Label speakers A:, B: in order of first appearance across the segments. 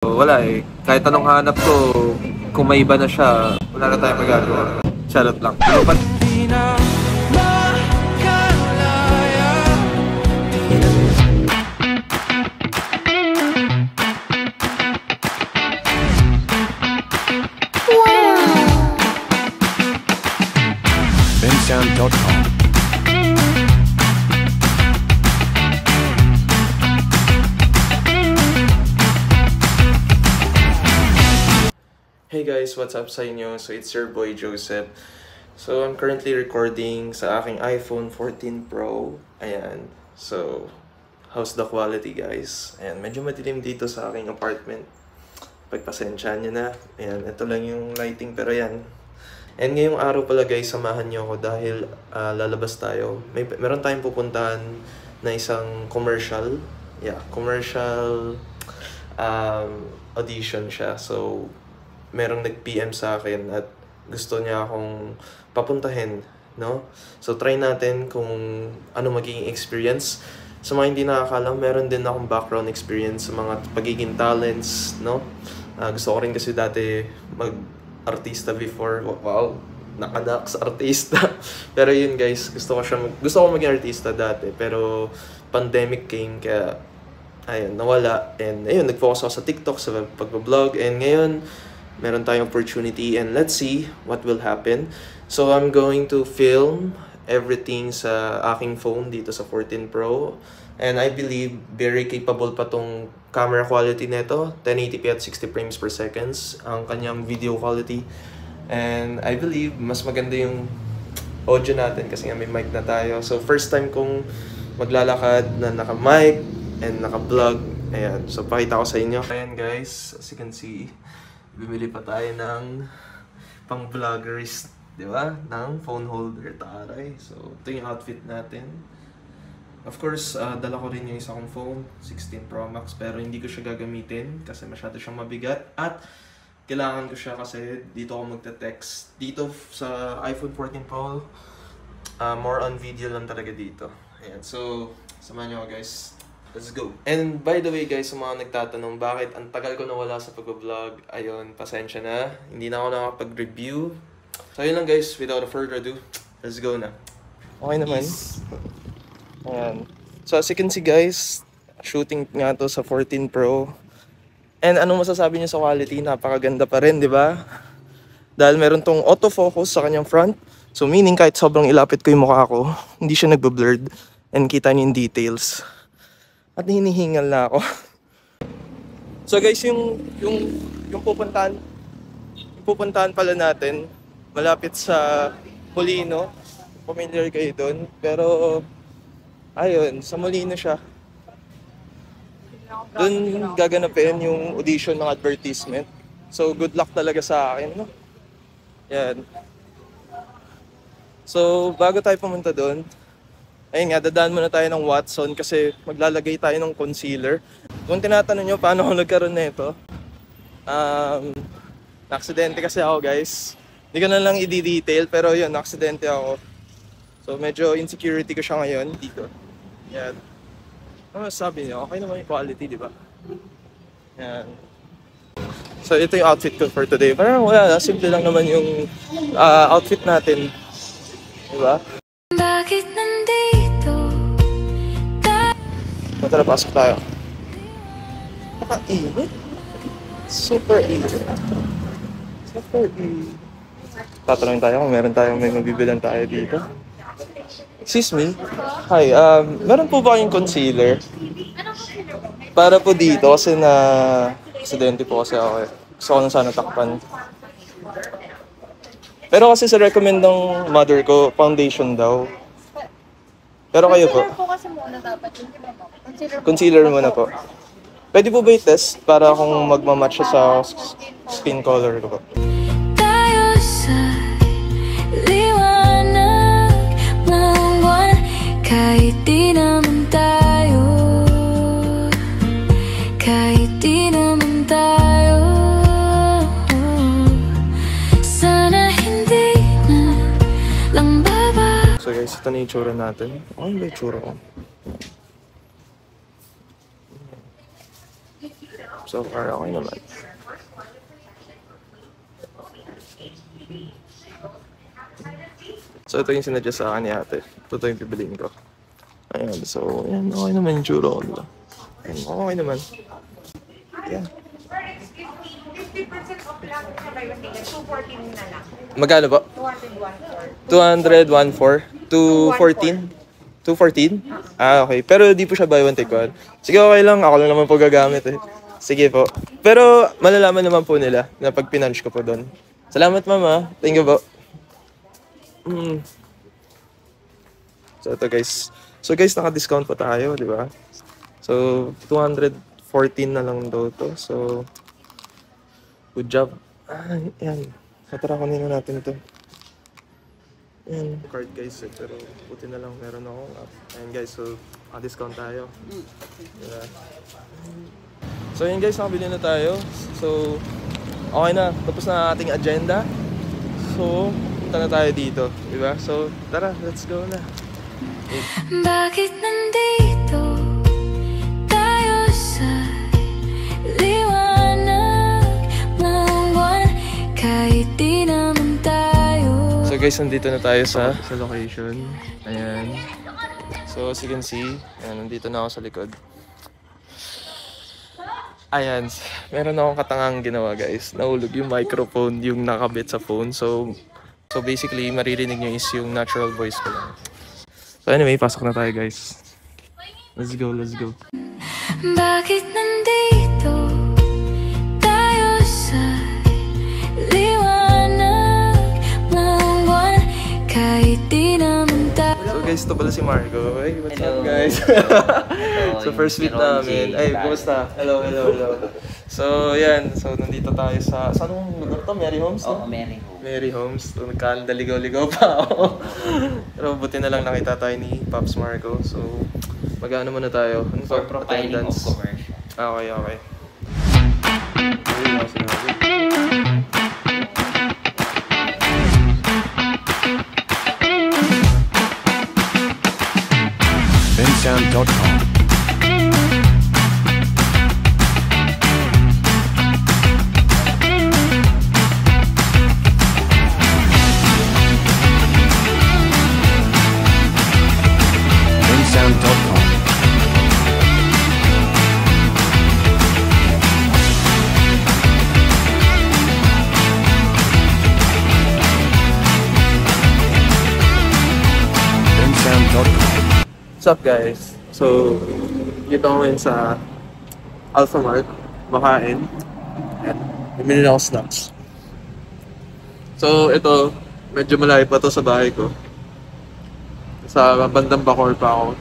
A: So, wala eh. Kahit anong hanap ko, kung may iba na siya, wala na tayong magagawa. Charot lang.
B: Bensound.com.
A: Hey guys, what's up sa inyo? So it's your boy Joseph. So I'm currently recording sa aking iPhone 14 Pro. Ayan. So, how's the quality guys? Ayan, medyo madilim dito sa aking apartment. Pagpasensyahan nyo na. Ayan, ito lang yung lighting pero yan. And ngayong araw pala guys, samahan nyo ako dahil lalabas tayo. Meron tayong pupuntahan na isang commercial. Yeah, commercial audition siya. So, merong nag-PM sa akin at gusto niya akong papuntahin, no? So, try natin kung ano magiging experience. Sa mga hindi nakakalam, meron din akong background experience sa mga pagiging talents, no? Gusto ko rin kasi dati mag-artista before. Wow, nakadak sa artista. Pero yun guys, gusto ko maging artista dati. Pero pandemic came, kaya ayun, nawala. And ayun, nag-focus ako sa TikTok, sa pag-vlog. And ngayon, meron tayong opportunity and let's see what will happen. So I'm going to film everything sa aking phone dito sa 14 Pro. And I believe very capable pa tong camera quality nito. 1080p at 60 frames per seconds ang kanyang video quality. And I believe mas maganda yung audio natin kasi nga may mic na tayo. So first time kong maglalakad na naka-mic and naka-vlog. Ayan, so pakita ko sa inyo. Ayan guys, as you can see, bumili pa tayo ng pang-vloggers, di ba? Ng phone holder, taray. So, ito yung outfit natin. Of course, dala ko rin yung isa kong phone, 16 Pro Max, pero hindi ko siya gagamitin kasi masyado siyang mabigat. At kailangan ko siya kasi dito ako magte-text. Dito sa iPhone 14 Pro, more on video lang talaga dito. Ayan, so, samahan nyo guys. Let's go. And by the way guys, sa mga nagtatanong bakit ang tagal ko nawala sa pag-vlog, ayun, pasensya na. Hindi na ako nakapag-review. So ayun lang guys, without further ado, let's go na. Okay naman. Yes. Ayan. So as you can see guys, shooting nga to sa 14 Pro. And anong masasabi niyo sa quality? Napakaganda pa rin, di ba? Dahil meron tong autofocus sa kanyang front. So meaning kahit sobrang ilapit ko yung mukha ko, hindi siya nagbe-blurred. And kita niyo yung details. At hinihingal na ako. So guys, yung pupuntahan pala natin malapit sa Molino. Familiar kayo doon. Pero ayun, sa Molino siya. Doon gaganapin yung audition ng advertisement. So good luck talaga sa akin, no? Yan. So bago tayo pumunta doon, ayun nga, dadaan muna tayo ng Watson kasi maglalagay tayo ng concealer. Kung tinatanong nyo paano ako nagkaroon na ito, na-aksidente kasi ako guys. Hindi ko na lang i-detail pero yun, na-aksidente ako. So medyo insecurity ko siya ngayon dito. Yan. Ano masasabi nyo? Okay naman yung quality, di ba? Yan. So ito yung outfit ko for today. Parang wala, simple lang naman yung outfit natin. Di ba?
C: Bakit nandito?
A: Tara, pasok tayo. Naka-init. Super init. Super init. Tatanungin tayo kung meron tayong may mabibilan tayo dito. Excuse me. Hi, meron po ba kayong concealer? Para po dito kasi na aksidente po kasi ako eh. Gusto ko na sana takpan. Pero kasi sa recommend ng mother ko, foundation daw. Pero kayo po?
D: Concealer po kasi muna dapat yun.
A: Concealer muna po. Pwede po ba i-test para kung magmamatch siya sa skin color ko po?
C: Tayo sa liwanag ng buwan, kahit di naman tayo, kahit di naman tayo. Sana hindi na lang baba.
A: So guys, ito na yung itsura natin. Ano ba yung itsura ko? So far, okay naman. So ito yung sinadya sa akin ni ate. Ito yung bibiliin ko. Ayan, so ayan, okay naman yung tsura ko, diba? Ayan, okay naman. Yeah.
B: 50% off lang sa buy one ticket. 214 na lang.
A: Magkano po?
B: 200,
A: 200, 214? 214? Ah, okay. Pero di po siya buy one take one. Sige, okay lang. Ako lang naman po gagamit eh. Sige po. Pero malalaman naman po nila na pag pinunch ko po doon. Salamat, mama. Thank you po. So ito guys. So guys, naka-discount po tayo, di ba? So 214 na lang daw to. So good job. Yan. Tara, kunin na natin ito. Yan. Card guys eh, pero buti na lang meron ako. Ayan guys, so naka-discount tayo. Diba? So yun guys, nakabili na tayo. So okay na, tapos na ang ating agenda. So punta na tayo dito, di ba? So tara, let's go na.
C: Bakit nandito tayo sa liwanag ng buwan kahit di naman tayo?
A: So guys, nandito na tayo sa location. Ayan. So as you can see, ayan, nandito na ako sa likod. Ayan, meron akong katangang ginawa guys. Nahulog yung microphone, yung nakabit sa phone. So basically, maririnig nyo is yung natural voice ko lang. So anyway, pasok na tayo guys. Let's go, let's go.
C: Bakit nandito tayo sa liwanag ng buwan kahit di naman tayo?
A: So guys, ito pala si Marco. Hey, what's
D: Hello.
A: up guys?
D: Hello,
A: So first meet namin. Ay, kumusta? Hello, hello, hello. So yan, so nandito tayo sa... Saan mong lugar to? Mary Homes?
D: Oo,
A: No?
D: Mary Homes.
A: Mary Homes. So nagkandaligaw-ligaw pa ako. Pero buti na lang nakita tayo ni Pops Marco. So mag-ano muna tayo? Ano
D: For
A: to?
D: profiling of
A: Attendance?
D: commercial.
A: Okay, okay. Ay, wala sinabi.
E: bensound.com. bensound.com. bensound.com.
A: What's up guys? So, dito ako ngayon sa Alphamart, makain. At bumili na ako snacks. So, ito, medyo malayo pa to sa bahay ko. Sa bandang Bacoor pa ako.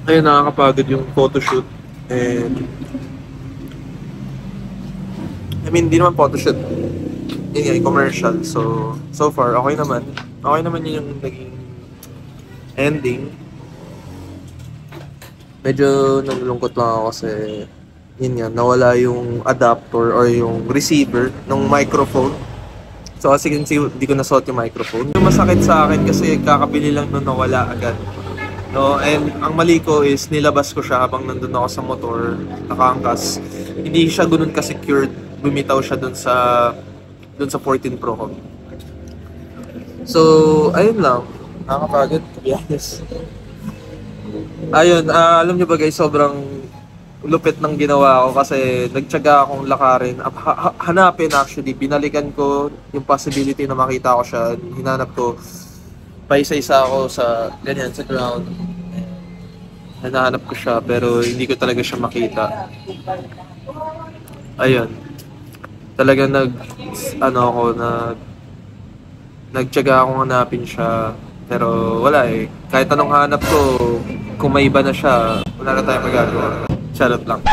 A: Ayun, nakakapagod yung photoshoot. And I mean, hindi naman photoshoot. Yun nga, yung commercial. So far, okay naman. Okay naman yun yung naging ending. Medyo nalulungkot lang ako kasi yun nga, nawala yung adapter or yung receiver ng microphone. So as you can see, di ko nasuot yung microphone. Yung masakit sa akin kasi kakabili lang nun nawala agad. No, and ang mali ko is nilabas ko siya habang nandun ako sa motor, nakaangkas. Hindi siya ganun ka-secured. Bumitaw siya dun sa 14 Pro ko. So, ayun lang. Nakakapagod, to be honest. Ayun, alam nyo ba guys, sobrang lupit ng ginawa ko kasi nagtiyaga akong lakarin. Hanapin actually, binalikan ko yung possibility na makita ko siya. Hinanap ko, paisa-isa ako sa ganyan, sa ground. Hinahanap ko siya pero hindi ko talaga siya makita. Ayun. Talaga nagtiyaga akong hanapin siya. Pero wala eh. Kahit anong hanap ko, kung may iba na siya, wala na tayong magagawa. Charot lang.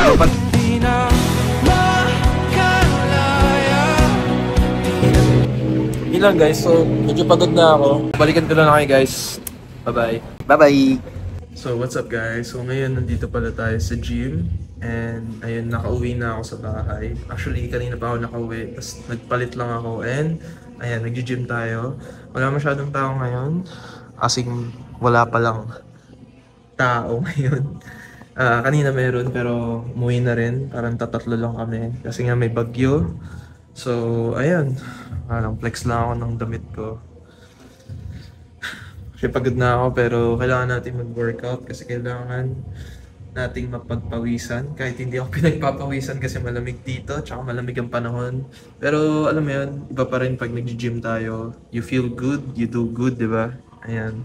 A: Yun lang guys, so medyo pagod na ako. Balikan ko na lang kayo guys. Bye-bye.
D: Bye-bye!
A: So what's up guys? So ngayon nandito pala tayo sa gym. And ayun, nakauwi na ako sa bahay. Actually, kanina pa ako nakauwi. Tapos nagpalit lang ako. And ayan, nag-gym tayo. Wala masyadong tao ngayon. Kasing wala pa lang tao ngayon. Kanina meron pero umuwi na rin. Parang tatatlo lang kami kasi nga may bagyo. So, ayun. Parang flex lang ako ng damit ko. Kasi pagod na ako pero kailangan natin mag-workout kasi kailangan nating mapagpawisan. Kahit hindi ako pinagpapawisan kasi malamig dito tsaka malamig ang panahon. Pero alam mo yun, iba pa rin pag nag-gym tayo. You feel good, you do good, di ba? Ayan.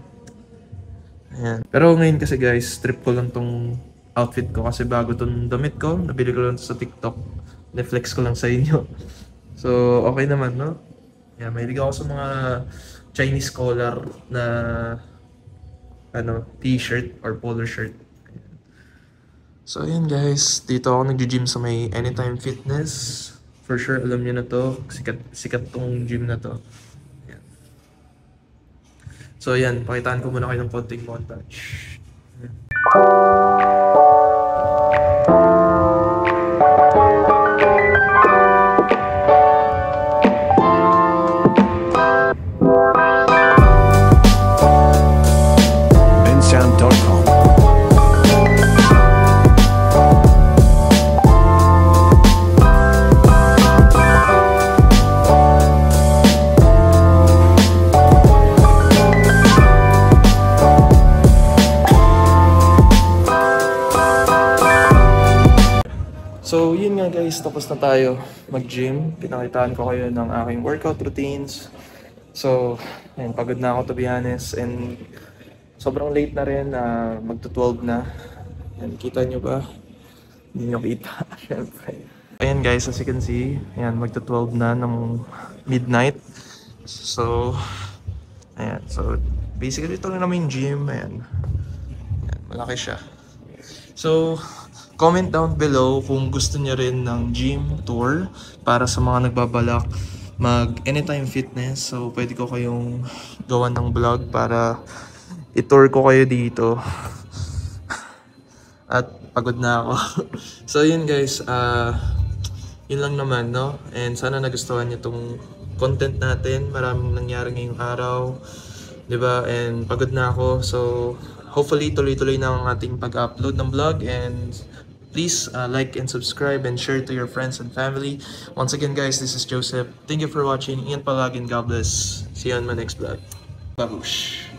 A: Ayan. Pero ngayon kasi guys, trip ko lang tong outfit ko kasi bago tong damit ko. Nabili ko lang sa TikTok. Reflex ko lang sa inyo. So, okay naman, no? Yeah, mahilig ako sa mga Chinese collar na t-shirt or polo shirt. So, ayan guys. Dito ako nag-gym sa may Anytime Fitness. For sure, alam niyo na to. Sikat tong gym na to. Ayan. So, ayan. Pakitaan ko muna kayo ng konting montage.
E: bensound.com.
A: So, yun nga guys, tapos na tayo mag-gym. Pinakitaan ko kayo ng aking workout routines. So, ayun, pagod na ako to be honest. And sobrang late na rin, magto-12 na. Ayan, kita nyo ba? Hindi nyo kita, syempre. Ayan guys, as you can see, ayan, magto-12 na ng midnight. So, ayan, so basically ito lang naman yung gym. Ayan, malaki siya. So, comment down below kung gusto niyo rin ng gym tour para sa mga nagbabalak mag Anytime Fitness. So, pwede ko kayong gawan ng vlog para i-tour ko kayo dito. At pagod na ako. So, yun guys. Yun lang naman, no? And sana nagustuhan niyo tong content natin. Maraming nangyari ngayong araw. Diba? And pagod na ako. So, hopefully tuloy-tuloy na ang ating pag-upload ng vlog. And please like and subscribe and share to your friends and family. Once again guys, this is Joseph. Thank you for watching. Ingat palagi and God bless. See you on my next vlog. Babush!